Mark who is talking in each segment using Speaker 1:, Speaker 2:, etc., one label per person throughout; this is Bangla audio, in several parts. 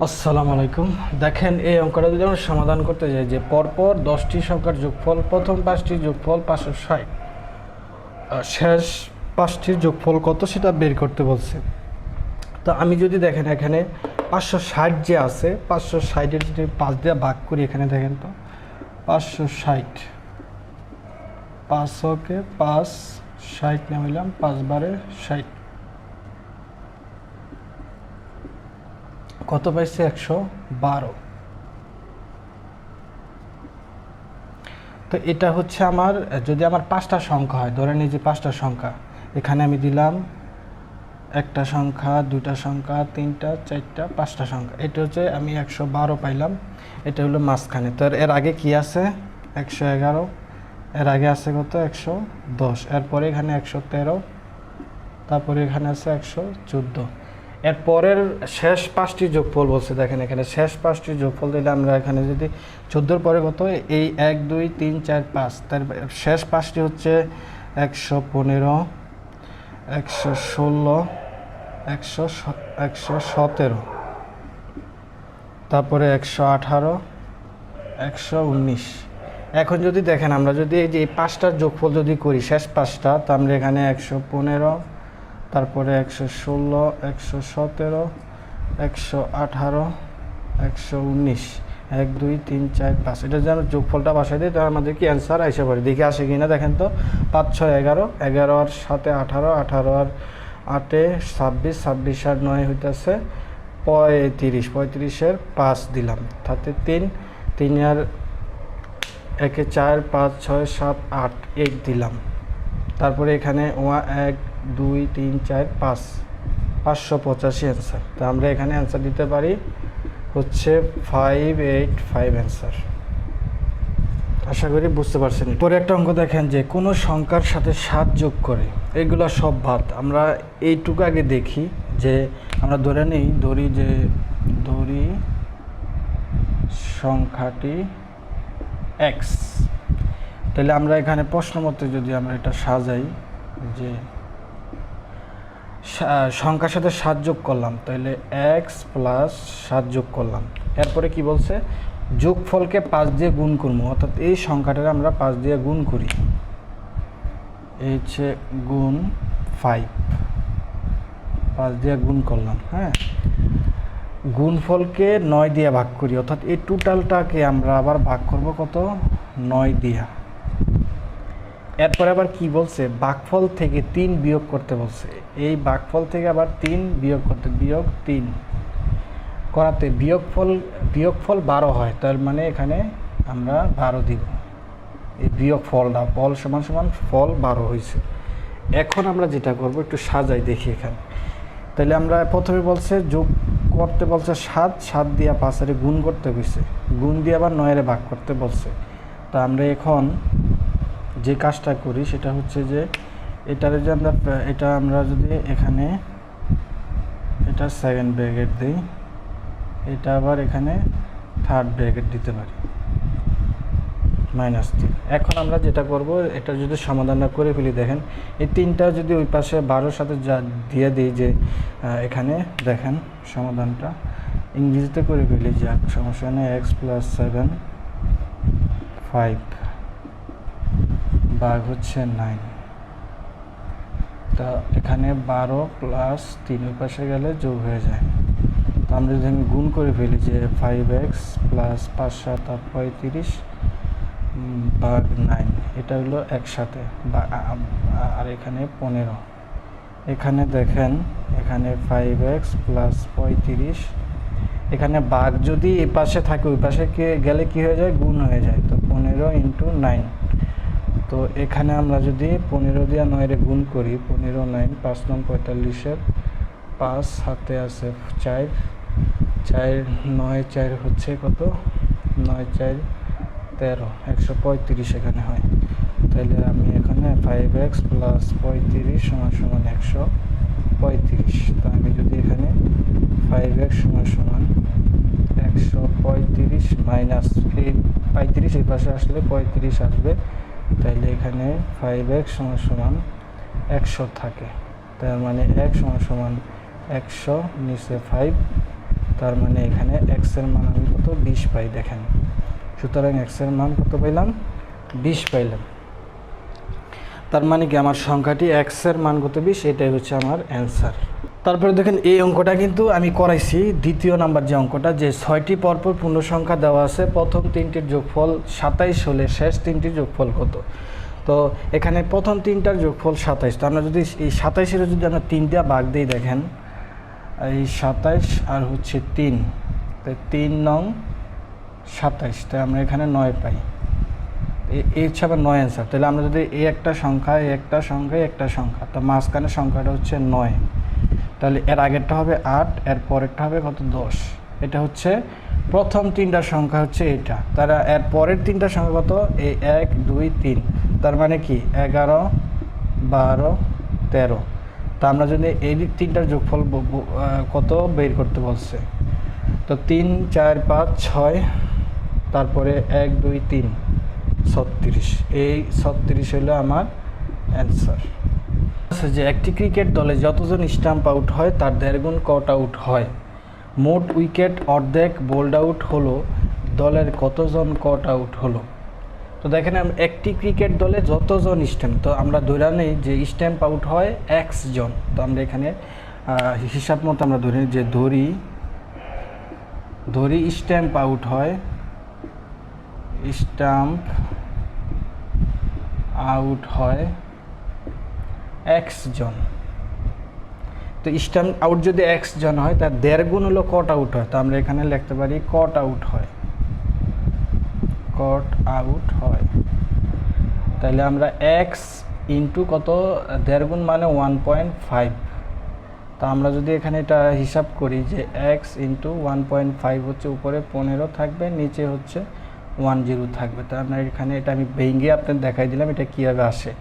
Speaker 1: আসসালামু আলাইকুম। দেখেন, এই অঙ্কটা যদি আমরা সমাধান করতে যাই যে পরপর 10টি সংখ্যার যোগফল, প্রথম 5টির যোগফল 560, শেষ 5টির যোগফল কত সেটা বের করতে বলছে। তো আমি যদি দেখেন এখানে 560 যে আছে, 560-এর যদি 5 দিয়ে ভাগ করি, এখানে দেখেন তো 560, 500-কে 5 60 নামাইলাম, 5 বারে 60, কত পাইছে? 112। তো এটা হচ্ছে আমার, যদি আমার 5টা সংখ্যা হয়, ধরে নিই যে 5টা সংখ্যা, এখানে আমি দিলাম একটা সংখ্যা, দুইটা সংখ্যা, তিনটা, চারটা, 5টা সংখ্যা, এটা হচ্ছে আমি 112 পাইলাম। এটা হলো মাঝখানে। তো এর আগে কি আছে? 111, এর আগে আছে কত? 110, এরপরে এখানে 113, তারপরে এখানে আছে 114। এর পরের শেষ 5টি যোগফল বলছে। দেখেন এখানে শেষ 5টি যোগফল দিলে আমরা এখানে যদি 14-র পরে কত, এই 1 2 3 4 5, তার শেষ 5টি হচ্ছে 115, 116, 117, তারপরে 118, 119। এখন যদি দেখেন, আমরা যদি এই যে এই 5টার যোগফল যদি করি, শেষ 5টা, তো আমরা এখানে 115, তারপরে 116, 117, 118, 119, 1 2 3 4 5, এটা যদি আমরা যোগফলটা বসাই দিই তাহলে আমাদের কি অ্যান্সার আইসা পড়ে। দেখে আসে কি না দেখেন তো। 5 6 11, 11 আর 7 18, 18 আর 8 26, 26 আর 9 হইতেছে 35, 35-এর 5 দিলাম, তাতে 3, 3 আর 1 4 5 6 7 8, 8 দিলাম। তারপরে এখানে 1 2 3 4 5, 585 অ্যান্সার। তো আমরা এখানে অ্যান্সার দিতে পারি হচ্ছে 585 অ্যান্সার। আশা করি বুঝতে পারছেন। পরে একটা অঙ্ক দেখেন যে কোনো সংখ্যার সাথে 7 যোগ করে, এগুলো সব বাদ। আমরা এইটুকু আগে দেখি যে আমরা ধরি সংখ্যাটি x। তাহলে আমরা এখানে প্রশ্ন মতে যদি আমরা এটা সাজাই যে সংখ্যার সাথে 7 যোগ করলাম, তাহলে x প্লাস 7 যোগ করলাম, এরপরে কি বলছে? যোগফলকে 5 দিয়ে গুণ করবো, অর্থাৎ এই সংখ্যাটাকে আমরা 5 দিয়ে গুণ করি, এই হচ্ছে গুণ 5, 5 দিয়ে গুণ করলাম। হ্যাঁ, গুণফলকে 9 দিয়ে ভাগ করি, অর্থাৎ এই টোটালটাকে আমরা আবার ভাগ করব কত? 9 দিয়া। এরপরে আবার কি বলছে? ভাগফল থেকে 3 বিয়োগ করতে বলছে। এই ভাগফল থেকে আবার 3 বিয়োগ করতে, বিয়োগ 3 করাতে বিয়োগফল 12 হয়। তার মানে এখানে আমরা 12 দিব। এই বিয়োগফলটা, ফল সমান সমান ফল 12 হয়েছে। এখন আমরা যেটা করব, একটু সাজাই দেখি এখানে। তাহলে আমরা প্রথমে বলছে যোগ করতে বলছে 7, 7 দিয়ে 5-এর গুণ করতে বলছে, গুণ দিয়ে আবার 9-এর ভাগ করতে বলছে। তা আমরা এখন যে কাজটা করি সেটা হচ্ছে যে এটা আমরা যদি এখানে এটা সেকেন্ড ব্র্যাকেট দিই, এটা আবার এখানে থার্ড ব্র্যাকেট দিতে পারি, -3। এখন আমরা যেটা করব, এটা যদি সমাধানটা করে ফেলি, দেখেন এই 3টা যদি ওই পাশে 12-এর সাথে যা দিয়ে দিই, যে এখানে দেখেন সমাধানটা ইংরেজিতে করে ফেলি, যে সমস্যা নেই, x + 7 5 ভাগ হচ্ছে 9। তা এখানে 12 + 3 ওই পাশে গেলে যোগ হয়ে যায়। তো আমরা যদি আমি গুণ করে ফেলি, যে 5x + 5 7 35 ভাগ 9, এটা হলো একসাথে, আর এখানে 15। এখানে দেখেন, এখানে 5x + 35, এখানে ভাগ যদি এই পাশে থাকে ওই পাশে গেলে কি হয়ে যায়? গুণ হয়ে যায়। তো 15 × 9। তো এখানে আমরা যদি 15 দিয়ে 9-এর গুণ করি, 15 9 5 9 45-এর 5 হাতে আছে 4, 4 9 4 হচ্ছে কত? 9 4 13, 135 এখানে হয়। তাহলে আমি এখানে 5x + 35 = 135। তো আমি যদি এখানে 5x = 135 মাইনাস এই 35 এই পাশে আসলে 35 আসবে, তাইলে এখানে 5x = 100 থাকে। তার মানে x = 100, নিচে 5, তার মানে এখানে এক্স এর মান আমি কত 20 পাই দেখেন। সুতরাং এক্স এর মান কত পাইলাম 20 পাইলাম। তার মানে কি আমার সংখ্যাটি এক্স এর মান কত 20, এটাই হচ্ছে আমার অ্যান্সার। তারপরে দেখেন এই অঙ্কটা কিন্তু আমি করাইছি দ্বিতীয় নাম্বার যে অঙ্কটা, যে 6টি পরপর পূর্ণ সংখ্যা দেওয়া আছে, প্রথম 3টির যোগফল 27 হলে শেষ 3টির যোগফল কত। তো এখানে প্রথম 3টার যোগফল 27। তো আমরা যদি এই 27-এর যদি আমরা 3টা ভাগ দিই, দেখেন এই 27 আর হচ্ছে 3, তাই 3 নং 27, তাই আমরা এখানে 9 পাই। এই হচ্ছে আবার 9 অ্যান্সার। তাহলে আমরা যদি এই একটা সংখ্যা, এই একটা সংখ্যা, একটা সংখ্যা, তো মাঝখানের সংখ্যাটা হচ্ছে 9, তাহলে এর আগেরটা হবে 8, এর পরেরটা হবে কত 10। এটা হচ্ছে প্রথম 3টা সংখ্যা হচ্ছে এটা। তারা এর পরের 3টা সংখ্যা কত, এই 1 2 3, তার মানে কি 11 12 13। তা আমরা যদি এই 3টার যোগফল কত বের করতে বলছে, তো 3 4 5 6, তারপরে 1 2 3 36, এই 36 হলো আমার অ্যান্সার। যে একটি ক্রিকেট দলে যতজন স্টাম্প আউট হয় তার 1.5 গুণ কট আউট হয়, মোট উইকেট অর্ধেক বোল্ড আউট হলো, দলের কতজন কট আউট হলো। তো দেখেন একটি ক্রিকেট দলে যতজন স্ট্যাম্প, তো আমরা ধরে নেই যে স্ট্যাম্প আউট হয় x জন। তো আমরা এখানে হিসাব মতো আমরা ধরে নিই যে ধরি স্ট্যাম্প আউট হয়, স্টাম্প আউট হয় x জন। তো স্ট্যাম্প আউট যদি x জন হয়, তার 1.5 গুণ হলো কট আউট হয়। তো আমরা এখানে লিখতে পারি কট আউট হয়, কট আউট হয়। তাহলে আমরা x ইন্টু কত 1.5 গুণ মানে 1.5। তা আমরা যদি এখানে এটা হিসাব করি যে x ইন্টু 1.5 হচ্ছে উপরে 15 থাকবে, নিচে হচ্ছে 10 থাকবে। তা আমরা এখানে এটা আমি ভেঙে আপনাদের দেখাই দিলাম এটা কীভাবে আসে।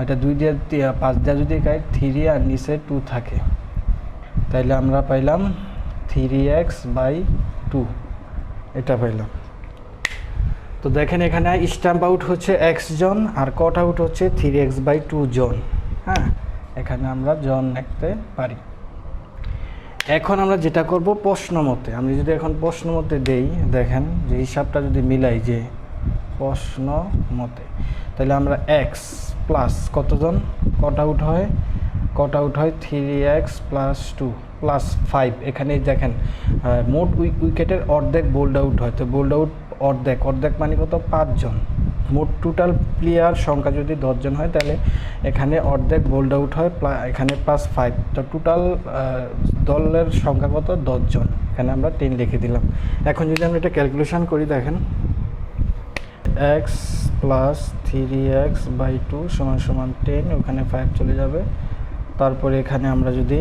Speaker 1: এটা 2 দিয়ে 5 দিয়ে যদি 3 আর নিচে 2 থাকে, তাইলে আমরা পাইলাম 3x/2, এটা পাইলাম। তো দেখেন এখানে স্টাম্প আউট হচ্ছে x জন আর কট আউট হচ্ছে 3x/2 জন। হ্যাঁ, এখানে আমরা জন লিখতে পারি। এখন আমরা যেটা করব প্রশ্ন মতে, আমি যদি এখন প্রশ্ন মতে দেই, দেখেন যে হিসাবটা যদি মিলাই যে প্রশ্ন মতে, তাহলে আমরা x প্লাস কতজন কট আউট হয়, কট আউট হয় 3x + 2 + 5। এখানে দেখেন মোট উইকেটের অর্ধেক বোল্ড আউট হয়। তো বোল্ড আউট অর্ধেক মানে কত 5 জন। মোট টোটাল প্লেয়ার সংখ্যা যদি 10 জন হয়, তাহলে এখানে অর্ধেক বোল্ড আউট হয়, এখানে +5। তো টোটাল দলের সংখ্যা কত 10 জন। এখানে আমরা 10 লিখে দিলাম। এখন যদি আমরা এটা ক্যালকুলেশন করি, দেখেন x + 3x/2 = 10, ওখানে 5 চলে যাবে। তারপরে এখানে আমরা যদি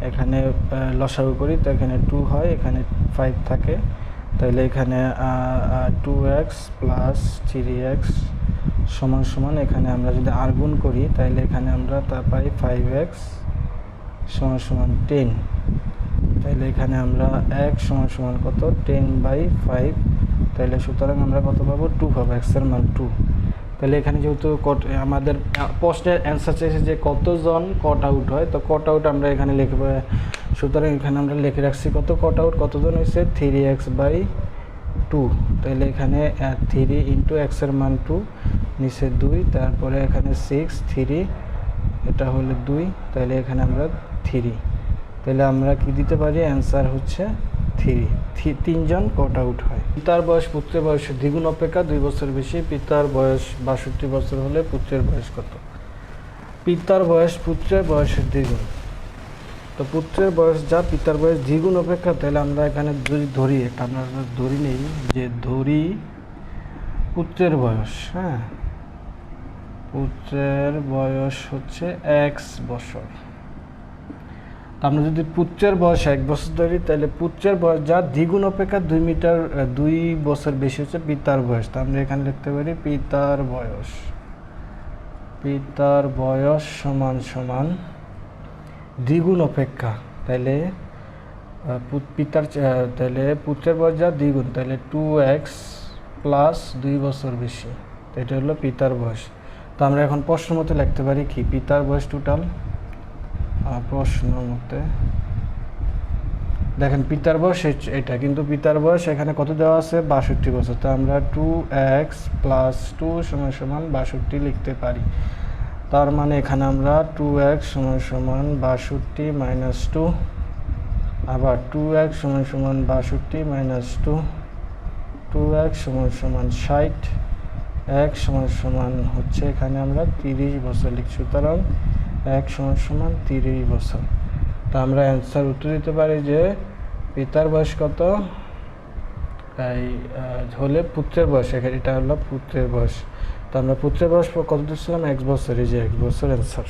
Speaker 1: এখানে লসাগু করি, তো এখানে 2 হয়, এখানে 5 থাকে, তাহলে এখানে 2x + 3x = এখানে আমরা যদি আর গুণ করি, তাহলে এখানে আমরা তা পাই 5x = 10। তাহলে এখানে আমরা x = কত 10/5, তাহলে সুতরাং আমরা কত পাবো 2 পাবো, x এর মান 2। তাহলে এখানে যেহেতু আমাদের প্রশ্নের অ্যান্সার চাইছে যে কতজন কট আউট হয়, তো কট আউট আমরা এখানে লিখব, সুতরাং এখানে আমরা লিখে রাখছি কত কট আউট কতজন হয়েছে 3x/2। তাহলে এখানে 3 ইন্টু x এর মান 2, নিচে 2, তারপরে এখানে 6 3, এটা হলো 2, তাহলে এখানে আমরা 3। তাহলে আমরা কি দিতে পারি, অ্যান্সার হচ্ছে 3 জন কট আউট হয়। পিতার বয়স পুত্রের বয়সের দ্বিগুণ অপেক্ষা 2 বছর বেশি, পিতার বয়স 62 বছর হলে পুত্রের বয়স কত। পিতার বয়স পুত্রের বয়সের দ্বিগুণ। তো পুত্রের বয়স যা পিতার বয়স দ্বিগুণ অপেক্ষা, তাহলে আমরা এখানে যদি ধরি, একটা আমরা ধরি নেই যে ধরি পুত্রের বয়স, হ্যাঁ পুত্রের বয়স হচ্ছে x বছর। আমরা যদি পুত্রের বয়স 1 বছর ধরি, তাহলে পুত্রের বয়স যা দ্বিগুণ অপেক্ষা 2 বছর বেশি হচ্ছে পিতার বয়স। তো আমরা এখানে লিখতে পারি পিতার বয়স সমান দ্বিগুণ অপেক্ষা, তাহলে তাহলে পুত্রের বয়স যা দ্বিগুণ, তাহলে 2x + 2 বছর বেশি, এটা হলো পিতার বয়স। তো আমরা এখন প্রশ্ন মতে লিখতে পারি কি পিতার বয়স টোটাল, প্রশ্ন মতে দেখেন পিতার বয়স এটা, কিন্তু পিতার বয়স এখানে কত দেওয়া আছে 62 বছর, তো আমরা 2x প্লাস 2 সমান সমান 62 লিখতে পারি। তার মানে এখানে আমরা 2x সমান সমান 62 মাইনাস 2, আবার 2x সমান সমান 62 মাইনাস 2, 2x সমান সমান 60, x সমান সমান হচ্ছে এখানে আমরা 30 বছর লিখছি, সুতরাং x সমান সমান 30 বছর। তো আমরা অ্যান্সার উত্তর দিতে পারি যে পিতার বয়স কত, এই হলে পুত্রের বয়স, এখানে এটা হলো পুত্রের বয়স। তো আমরা পুত্রের বয়স কত দিচ্ছিলাম 1 বছর, এই যে 1 বছর অ্যান্সার।